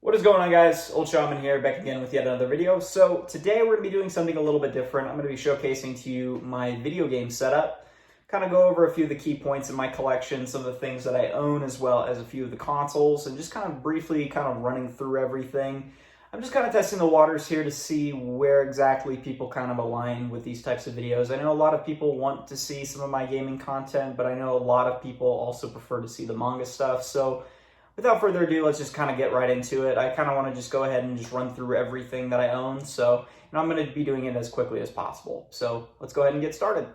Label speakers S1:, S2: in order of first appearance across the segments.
S1: What is going on, guys? Old Shaman here, back again with yet another video. So today we're going to be doing something a little bit different. I'm going to be showcasing to you my video game setup, kind of go over a few of the key points in my collection, some of the things that I own, as well as a few of the consoles, and just kind of briefly running through everything. I'm just kind of testing the waters here to see where exactly people kind of align with these types of videos. I know a lot of people want to see some of my gaming content, but I know a lot of people also prefer to see the manga stuff. So without further ado, let's just kind of get right into it. I kind of want to just go ahead and just run through everything that I own. So, I'm going to be doing it as quickly as possible. So let's go ahead and get started.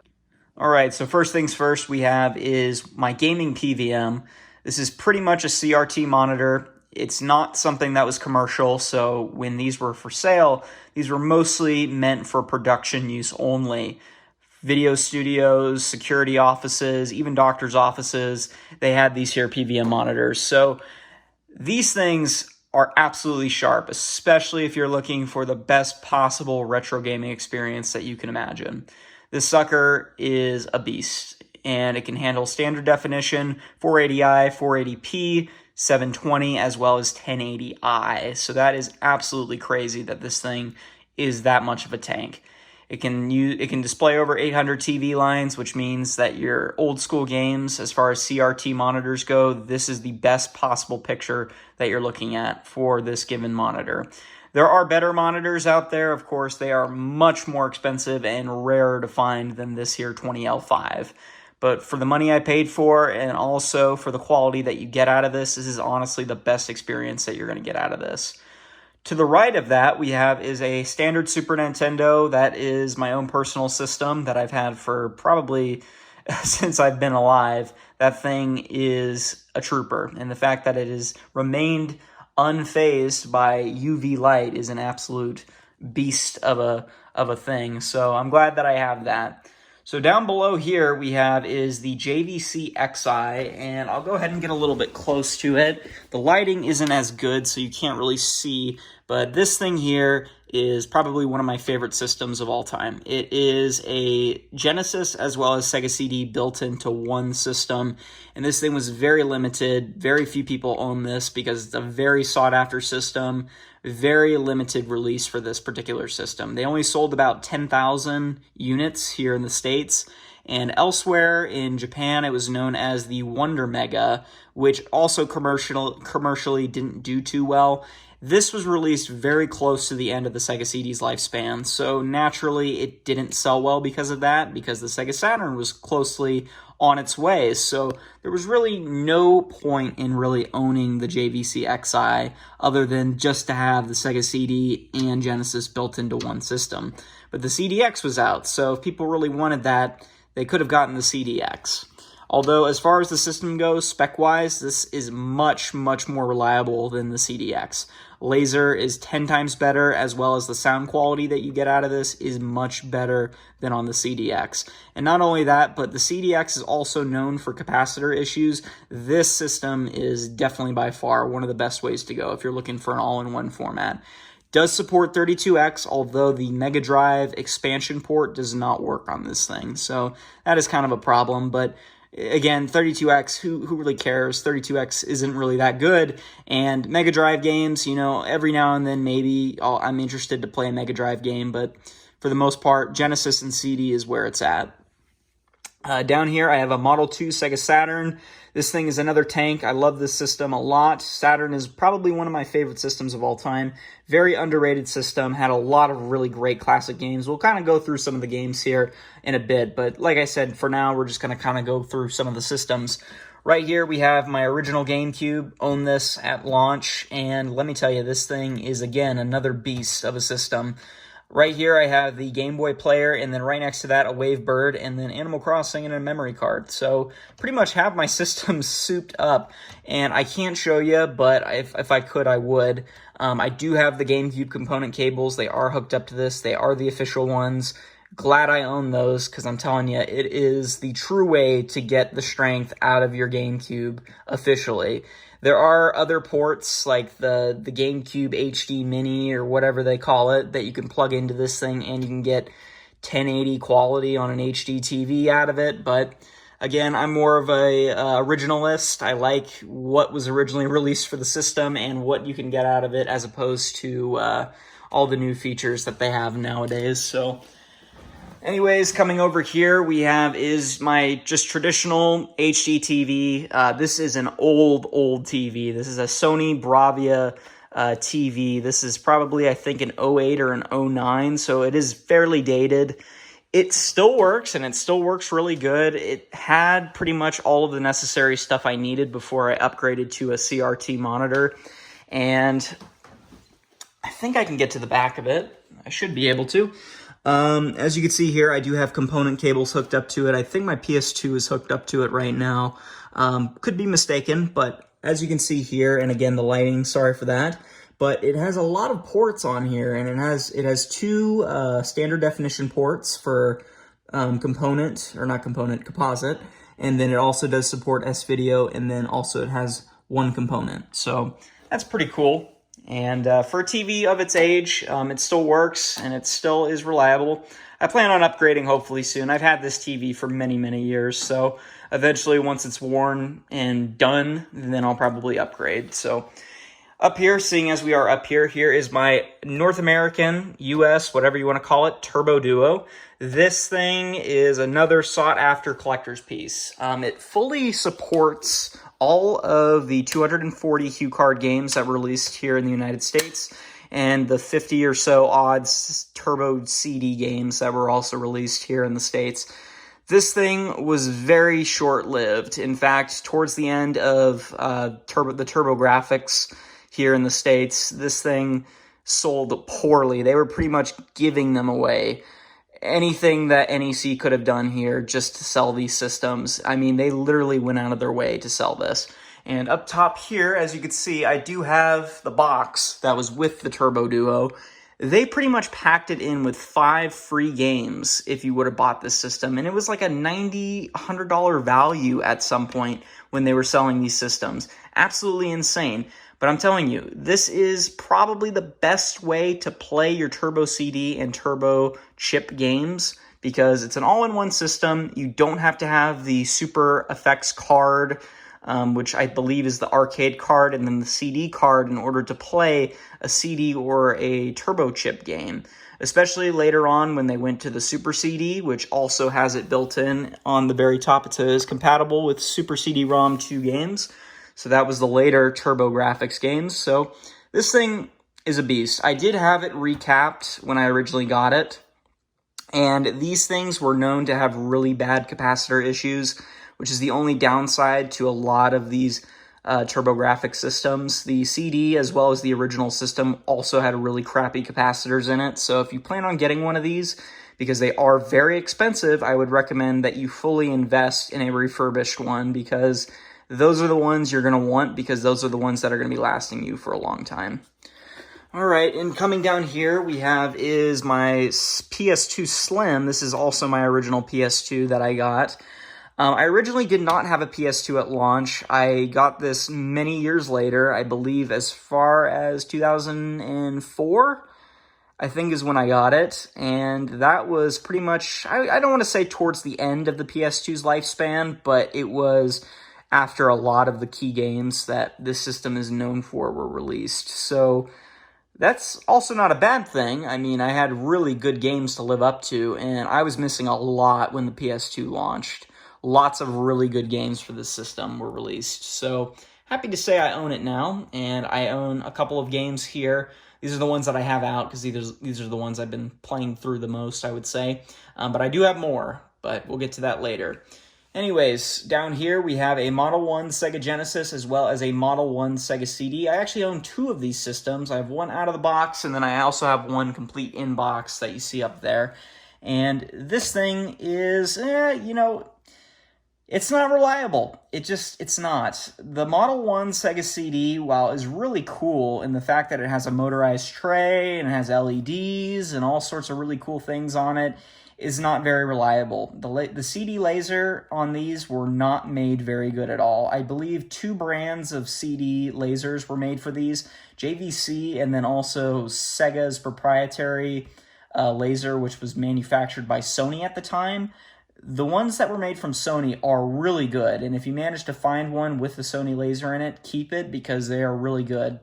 S1: All right, so first things first we have is my gaming PVM. This is pretty much a CRT monitor. It's not something that was commercial, so when these were for sale, these were mostly meant for production use only. Video studios, security offices, even doctors' offices, they had these here PVM monitors. So these things are absolutely sharp, especially if you're looking for the best possible retro gaming experience that you can imagine. This sucker is a beast, and it can handle standard definition, 480i, 480p, 720, as well as 1080i. So that is absolutely crazy that this thing is that much of a tank. It can display over 800 TV lines, which means that your old school games, as far as CRT monitors go, this is the best possible picture that you're looking at for this given monitor. There are better monitors out there. Of course, they are much more expensive and rarer to find than this here 20L5. But for the money I paid for, and also for the quality that you get out of this is honestly the best experience that you're going to get out of this. To the right of that, we have is a standard Super Nintendo. That is my own personal system that I've had for probably since I've been alive. That thing is a trooper, and the fact that it has remained unfazed by UV light is an absolute beast of a thing. So I'm glad that I have that. So down below here we have is the JVC X'Eye, and I'll go ahead and get a little bit close to it. The lighting isn't as good, so you can't really see, but this thing here is probably one of my favorite systems of all time. It is a Genesis as well as Sega CD built into one system, and this thing was very limited. Very few people own this because it's a very sought-after system. Very limited release for this particular system. They only sold about 10,000 units here in the States, and elsewhere in Japan it was known as the Wonder Mega, which also commercially didn't do too well. This was released very close to the end of the Sega CD's lifespan, so naturally it didn't sell well because of that, because the Sega Saturn was closely on its way. So there was really no point in really owning the JVC X'Eye other than just to have the Sega CD and Genesis built into one system. But the CDX was out, so if people really wanted that, they could have gotten the CDX. Although, as far as the system goes, spec-wise, this is much, much more reliable than the CDX. Laser is 10 times better, as well as the sound quality that you get out of this is much better than on the CDX. And not only that, but the CDX is also known for capacitor issues. This system is definitely by far one of the best ways to go if you're looking for an all-in-one format. Does support 32X, although the Mega Drive expansion port does not work on this thing. So that is kind of a problem, but again, 32X, who really cares? 32X isn't really that good, and Mega Drive games, every now and then maybe I'm interested to play a Mega Drive game, but for the most part, Genesis and CD is where it's at. Down here, I have a Model 2 Sega Saturn. This thing is another tank. I love this system a lot. Saturn is probably one of my favorite systems of all time. Very underrated system. Had a lot of really great classic games. We'll kind of go through some of the games here in a bit, but like I said, for now, we're just going to kind of go through some of the systems. Right here, we have my original GameCube. Owned this at launch, and let me tell you, this thing is, again, another beast of a system. Right here, I have the Game Boy player, and then right next to that, a Wavebird, and then Animal Crossing and a memory card. So pretty much have my system souped up, and I can't show you, but if I could, I would. I do have the GameCube component cables. They are hooked up to this. They are the official ones. Glad I own those, because I'm telling you, it is the true way to get the strength out of your GameCube officially. There are other ports, like the GameCube HD Mini, or whatever they call it, that you can plug into this thing, and you can get 1080 quality on an HDTV out of it, but Again, I'm more of a originalist. I like what was originally released for the system and what you can get out of it as opposed to all the new features that they have nowadays. So anyways, coming over here, we have is my just traditional HDTV. This is an old TV. This is a Sony Bravia TV. This is probably, I think, an 08 or an 09, so it is fairly dated. It still works, and it still works really good. It had pretty much all of the necessary stuff I needed before I upgraded to a CRT monitor, and I think I can get to the back of it. I should be able to. As you can see here, I do have component cables hooked up to it. I think my PS2 is hooked up to it right now. Could be mistaken, but as you can see here, and again, the lighting, sorry for that, but it has a lot of ports on here, and it has two standard definition ports for component, and then it also does support S-Video, and then also it has one component. So that's pretty cool. And for a TV of its age, it still works, and it still is reliable. I plan on upgrading hopefully soon. I've had this TV for many, many years, so eventually once it's worn and done, then I'll probably upgrade. So up here, seeing as we are up here, here is my North American, US, whatever you want to call it, TurboDuo. This thing is another sought-after collector's piece. It fully supports all of the 240 HuCard games that were released here in the United States, and the 50 or so odd Turbo CD games that were also released here in the States. This thing was very short-lived. In fact, towards the end of the TurboGrafx here in the States, this thing sold poorly. They were pretty much giving them away. Anything that NEC could have done here just to sell these systems, I mean, they literally went out of their way to sell this. And up top here, as you can see, I do have the box that was with the TurboDuo. They pretty much packed it in with 5 free games if you would have bought this system. And it was like a $90, $100 value at some point when they were selling these systems. Absolutely insane. But I'm telling you, this is probably the best way to play your Turbo CD and Turbo Chip games because it's an all-in-one system. You don't have to have the Super Effects card, which I believe is the arcade card, and then the CD card in order to play a CD or a Turbo Chip game. Especially later on when they went to the Super CD, which also has it built in on the very top. It says compatible with Super CD-ROM 2 games. So that was the later TurboGrafx games. So this thing is a beast. I did have it recapped when I originally got it. And these things were known to have really bad capacitor issues, which is the only downside to a lot of these TurboGrafx systems. The CD, as well as the original system, also had really crappy capacitors in it. So if you plan on getting one of these, because they are very expensive, I would recommend that you fully invest in a refurbished one, because those are the ones you're going to want, because those are the ones that are going to be lasting you for a long time. All right, and coming down here, we have is my PS2 Slim. This is also my original PS2 that I got. I originally did not have a PS2 at launch. I got this many years later, I believe as far as 2004, I think is when I got it. And that was pretty much, I don't want to say towards the end of the PS2's lifespan, but it was after a lot of the key games that this system is known for were released. So that's also not a bad thing. I mean, I had really good games to live up to, and I was missing a lot when the PS2 launched. Lots of really good games for this system were released. So happy to say I own it now, and I own a couple of games here. These are the ones that I have out, because these are the ones I've been playing through the most, I would say. But I do have more, but we'll get to that later. Anyways, down here we have a Model 1 Sega Genesis as well as a Model 1 Sega CD. I actually own 2 of these systems. I have one out of the box, and then I also have one complete in box that you see up there. And this thing is, it's not reliable. It's not. The Model 1 Sega CD, while is really cool in the fact that it has a motorized tray and it has LEDs and all sorts of really cool things on it, is not very reliable. The CD laser on these were not made very good at all. I believe 2 brands of CD lasers were made for these, JVC and then also Sega's proprietary laser, which was manufactured by Sony at the time. The ones that were made from Sony are really good, and if you manage to find one with the Sony laser in it, keep it because they are really good.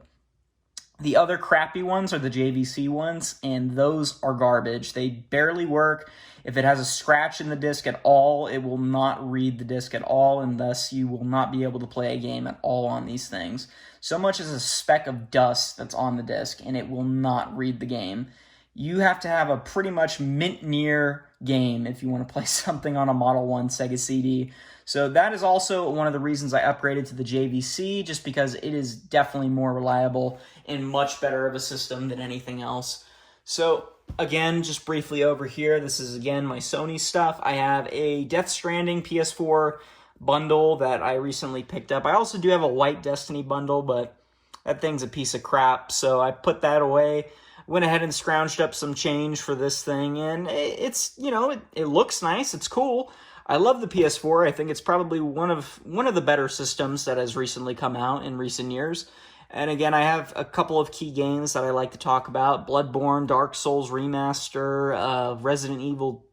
S1: The other crappy ones are the JVC ones, and those are garbage. They barely work. If it has a scratch in the disc at all, it will not read the disc at all, and thus you will not be able to play a game at all on these things. So much as a speck of dust that's on the disc, and it will not read the game. You have to have a pretty much mint-near game if you want to play something on a Model 1 Sega CD. So that is also one of the reasons I upgraded to the JVC, just because it is definitely more reliable and much better of a system than anything else. So again, just briefly over here, this is again my Sony stuff. I have a Death Stranding PS4 bundle that I recently picked up. I also do have a white Destiny bundle, but that thing's a piece of crap, so I put that away. Went ahead and scrounged up some change for this thing, and it's, you know, it looks nice, it's cool. I love the PS4. I think it's probably one of the better systems that has recently come out in recent years. And again, I have a couple of key games that I like to talk about. Bloodborne, Dark Souls Remaster, Resident Evil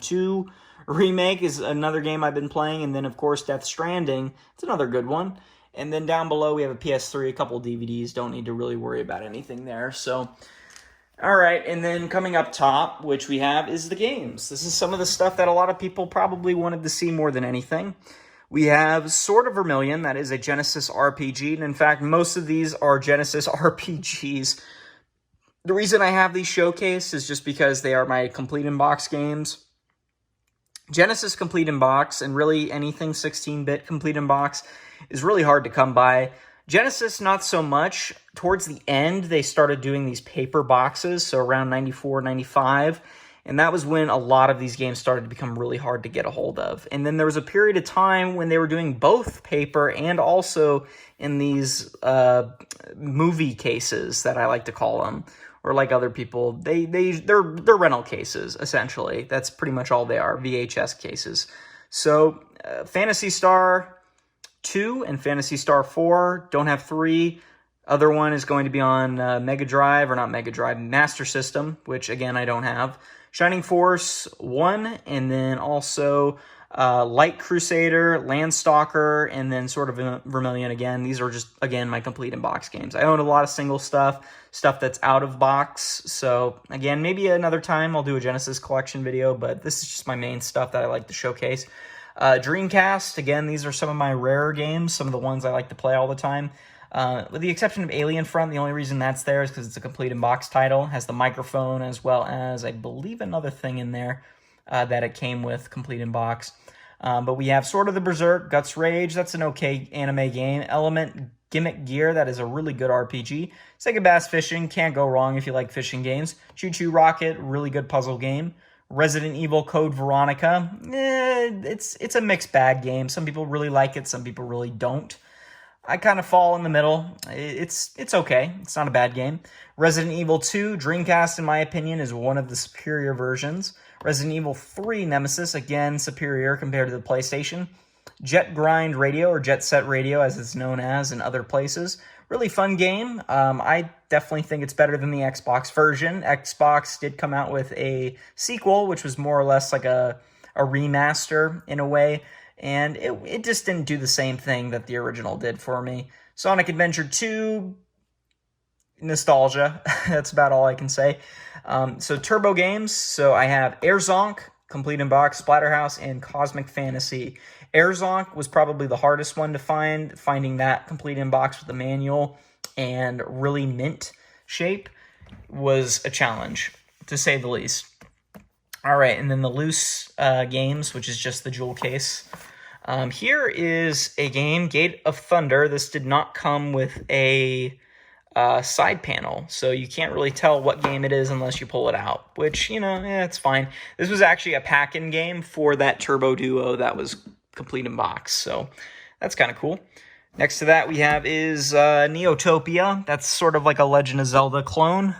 S1: 2 Remake is another game I've been playing, and then of course Death Stranding, it's another good one. And then down below we have a PS3, a couple of DVDs, don't need to really worry about anything there. So, alright, and then coming up top, which we have, is the games. This is some of the stuff that a lot of people probably wanted to see more than anything. We have Sword of Vermilion, that is a Genesis RPG, and in fact, most of these are Genesis RPGs. The reason I have these showcased is just because they are my complete in-box games. Genesis complete in-box, and really anything 16-bit complete in-box, is really hard to come by. Genesis, not so much. Towards the end, they started doing these paper boxes, so around 94, 95, and that was when a lot of these games started to become really hard to get a hold of. And then there was a period of time when they were doing both paper and also in these movie cases, that I like to call them, or like other people, they're rental cases, essentially. That's pretty much all they are, VHS cases. So, Phantasy Star 2 and Phantasy Star 4 don't have 3. Other one is going to be on Mega Drive, or not Mega Drive, Master System, which again I don't have. Shining Force 1, and then also Light Crusader, Landstalker, and then Sword of Vermilion again. These are just, again, my complete in-box games. I own a lot of single stuff that's out of box. So, again, maybe another time I'll do a Genesis collection video, but this is just my main stuff that I like to showcase. Dreamcast, again, these are some of my rarer games, some of the ones I like to play all the time. With the exception of Alien Front, the only reason that's there is because it's a complete in-box title. It has the microphone as well as, I believe, another thing in there that it came with, complete in-box. But we have Sword of the Berserk, Guts Rage, that's an okay anime game. Element Gimmick Gear, that is a really good RPG. Sega Bass Fishing, can't go wrong if you like fishing games. Choo Choo Rocket, really good puzzle game. Resident Evil Code Veronica, it's a mixed bag game. Some people really like it, some people really don't. I kind of fall in the middle. It's okay. It's not a bad game. Resident Evil 2 Dreamcast, in my opinion, is one of the superior versions. Resident Evil 3 Nemesis, again, superior compared to the PlayStation. Jet Grind Radio, or Jet Set Radio, as it's known as in other places. Really fun game. I definitely think it's better than the Xbox version. Xbox did come out with a sequel, which was more or less like a remaster in a way. And it just didn't do the same thing that the original did for me. Sonic Adventure 2, nostalgia. That's about all I can say. So Turbo games. So I have Air Zonk, complete in box, Splatterhouse, and Cosmic Fantasy. Air Zonk was probably the hardest one to find. Finding that complete in box with the manual and really mint shape was a challenge, to say the least. All right, and then the loose games, which is just the jewel case. Here is a game, Gate of Thunder. This did not come with a side panel, so you can't really tell what game it is unless you pull it out, which, you know, it's fine. This was actually a pack-in game for that TurboDuo that was complete in box, so that's kind of cool. Next to that we have is Neotopia. That's sort of like a Legend of Zelda clone.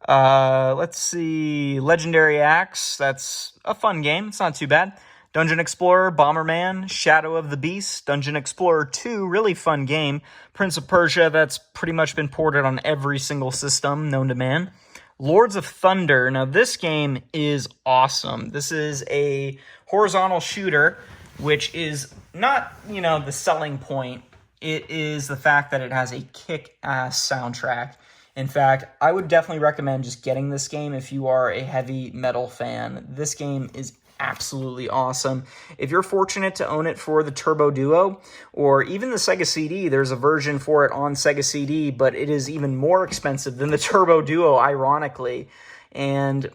S1: Let's see, Legendary Axe, that's a fun game, it's not too bad. Dungeon Explorer, Bomberman, Shadow of the Beast, Dungeon Explorer 2, really fun game. Prince of Persia, that's pretty much been ported on every single system known to man. Lords of Thunder. Now, this game is awesome. This is a horizontal shooter, which is not, the selling point. It is the fact that it has a kick-ass soundtrack. In fact, I would definitely recommend just getting this game if you are a heavy metal fan. This game is absolutely awesome. If you're fortunate to own it for the TurboDuo or even the Sega CD, there's a version for it on Sega CD, but it is even more expensive than the TurboDuo, ironically. And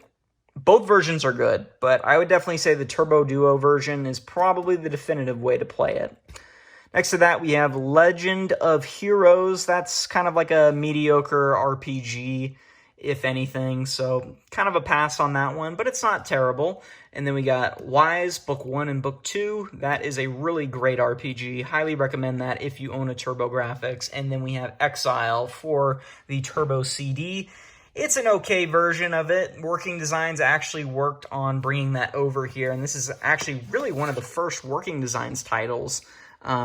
S1: both versions are good, but I would definitely say the TurboDuo version is probably the definitive way to play it. Next to that, we have Legend of Heroes. That's kind of like a mediocre RPG, if anything, so kind of a pass on that one, but it's not terrible. And then we got Wise, Book 1 and Book 2. That is a really great RPG. Highly recommend that if you own a TurboGrafx. And then we have Exile for the Turbo CD. It's an okay version of it. Working Designs actually worked on bringing that over here, and this is actually really one of the first Working Designs titles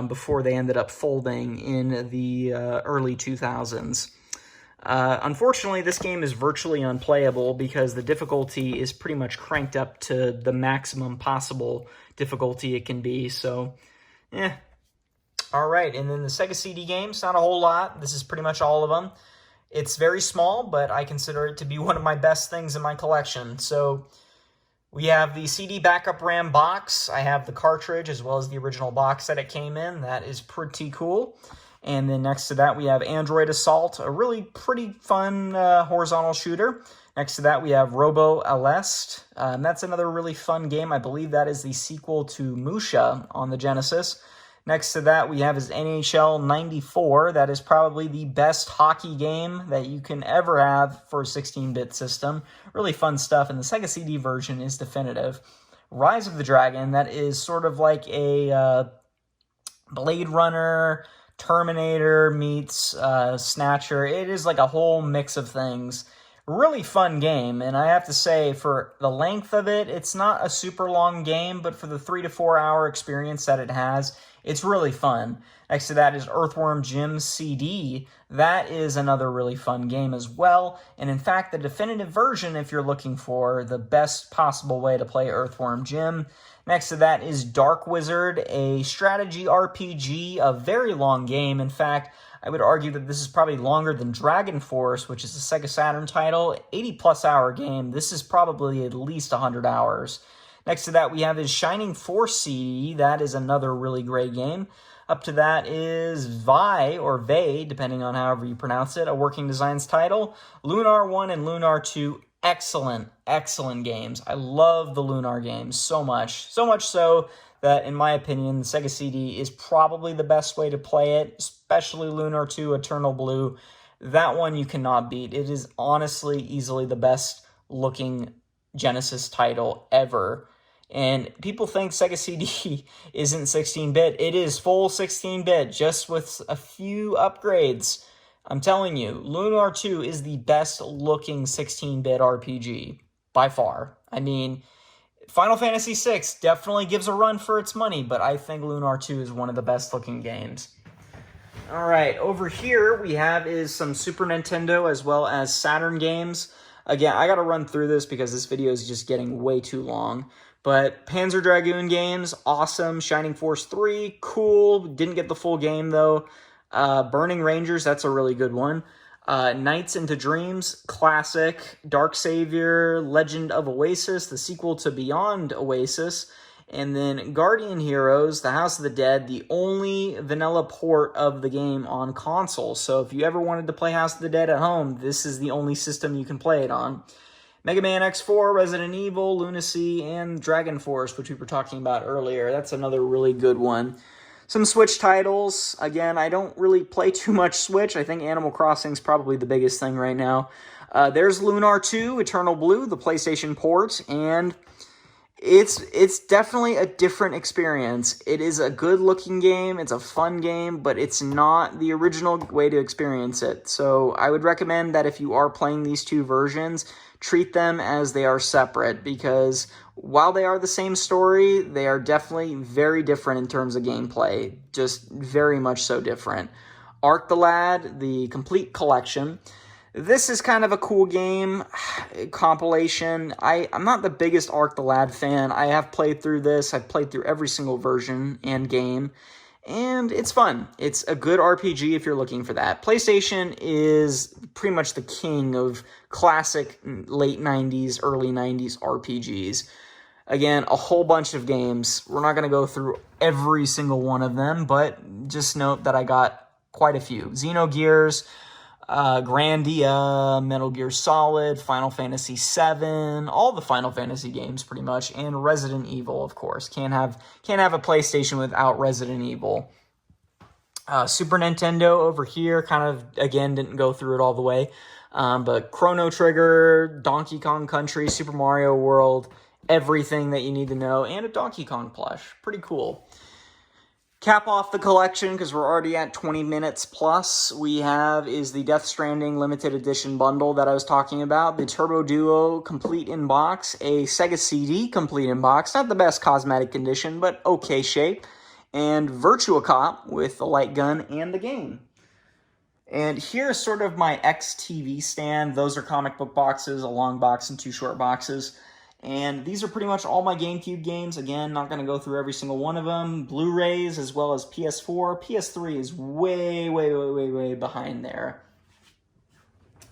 S1: before they ended up folding in the early 2000s. Unfortunately, this game is virtually unplayable because the difficulty is pretty much cranked up to the maximum possible difficulty it can be, so, Alright, and then the Sega CD games, not a whole lot. This is pretty much all of them. It's very small, but I consider it to be one of my best things in my collection. So, we have the CD backup RAM box. I have the cartridge as well as the original box that it came in. That is pretty cool. And then next to that, we have Android Assault, a really pretty fun horizontal shooter. Next to that, we have Robo Aleste. That's another really fun game. I believe that is the sequel to Musha on the Genesis. Next to that, we have his NHL 94. That is probably the best hockey game that you can ever have for a 16-bit system. Really fun stuff, and the Sega CD version is definitive. Rise of the Dragon, that is sort of like a Blade Runner, Terminator meets Snatcher. It is like a whole mix of things. Really fun game, and I have to say, for the length of it, it's not a super long game, but for the 3 to 4 hour experience that it has, it's really fun. Next to that is Earthworm Jim CD. That is another really fun game as well, and in fact, the definitive version if you're looking for the best possible way to play Earthworm Jim. Next to that is Dark Wizard, a strategy RPG, a very long game. In fact, I would argue that this is probably longer than Dragon Force, which is a Sega Saturn title. 80-plus hour game. This is probably at least 100 hours. Next to that, we have his Shining Force CD. That is another really great game. Up to that is Vi, or Vey, depending on however you pronounce it, a Working Designs title. Lunar 1 and Lunar 2, excellent, excellent games. I love the Lunar games so much. So much so that, in my opinion, the Sega CD is probably the best way to play it, especially Lunar 2, Eternal Blue. That one you cannot beat. It is honestly easily the best looking Genesis title ever. And people think Sega CD isn't 16-bit. It is full 16-bit, just with a few upgrades. I'm telling you, Lunar 2 is the best looking 16-bit RPG, by far. I mean, Final Fantasy VI definitely gives a run for its money, but I think Lunar 2 is one of the best looking games. Alright, over here we have is some Super Nintendo as well as Saturn games. Again, I gotta run through this because this video is just getting way too long. But Panzer Dragoon games, awesome. Shining Force 3, cool. Didn't get the full game though. Burning Rangers, that's a really good one. Nights into Dreams, classic. Dark Savior, Legend of Oasis, the sequel to Beyond Oasis. And then Guardian Heroes, The House of the Dead, the only vanilla port of the game on console. So if you ever wanted to play House of the Dead at home, this is the only system you can play it on. Mega Man X4, Resident Evil, Lunacy, and Dragon Force, which we were talking about earlier. That's another really good one. Some Switch titles. Again, I don't really play too much Switch. I think Animal Crossing is probably the biggest thing right now. There's Lunar 2, Eternal Blue, the PlayStation port, and it's definitely a different experience. It is a good-looking game, it's a fun game, but it's not the original way to experience it. So I would recommend that if you are playing these two versions, treat them as they are separate, because while they are the same story, they are definitely very different in terms of gameplay. Just very much so different. Arc the Lad, the complete collection. This is kind of a cool game compilation. I'm not the biggest Arc the Lad fan. I have played through this. I've played through every single version and game, and it's fun. It's a good RPG if you're looking for that. PlayStation is pretty much the king of classic late 90s, early 90s RPGs. Again, a whole bunch of games. We're not going to go through every single one of them, but just note that I got quite a few. Xenogears, Grandia, Metal Gear Solid, Final Fantasy VII, all the Final Fantasy games pretty much, and Resident Evil, of course. Can't have a PlayStation without Resident Evil. Super Nintendo over here, kind of, again, didn't go through it all the way, but Chrono Trigger, Donkey Kong Country, Super Mario World, everything that you need to know, and a Donkey Kong plush. Pretty cool. Cap off the collection, because we're already at 20 minutes plus, is the Death Stranding limited edition bundle that I was talking about, the TurboDuo complete in box, a Sega CD complete in box, not the best cosmetic condition, but okay shape, and Virtua Cop with the light gun and the game. And here's sort of my XTV stand. Those are comic book boxes, a long box and 2 short boxes. And these are pretty much all my GameCube games. Again, not going to go through every single one of them. Blu-rays as well as PS4. PS3 is way behind there.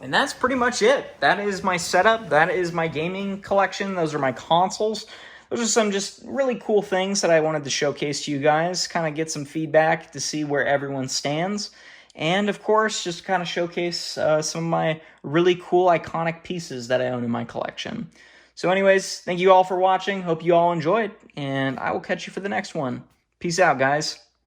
S1: And that's pretty much it. That is my setup. That is my gaming collection. Those are my consoles. Those are some just really cool things that I wanted to showcase to you guys. Kind of get some feedback to see where everyone stands. And, of course, just kind of showcase some of my really cool, iconic pieces that I own in my collection. So anyways, thank you all for watching. Hope you all enjoyed, and I will catch you for the next one. Peace out, guys.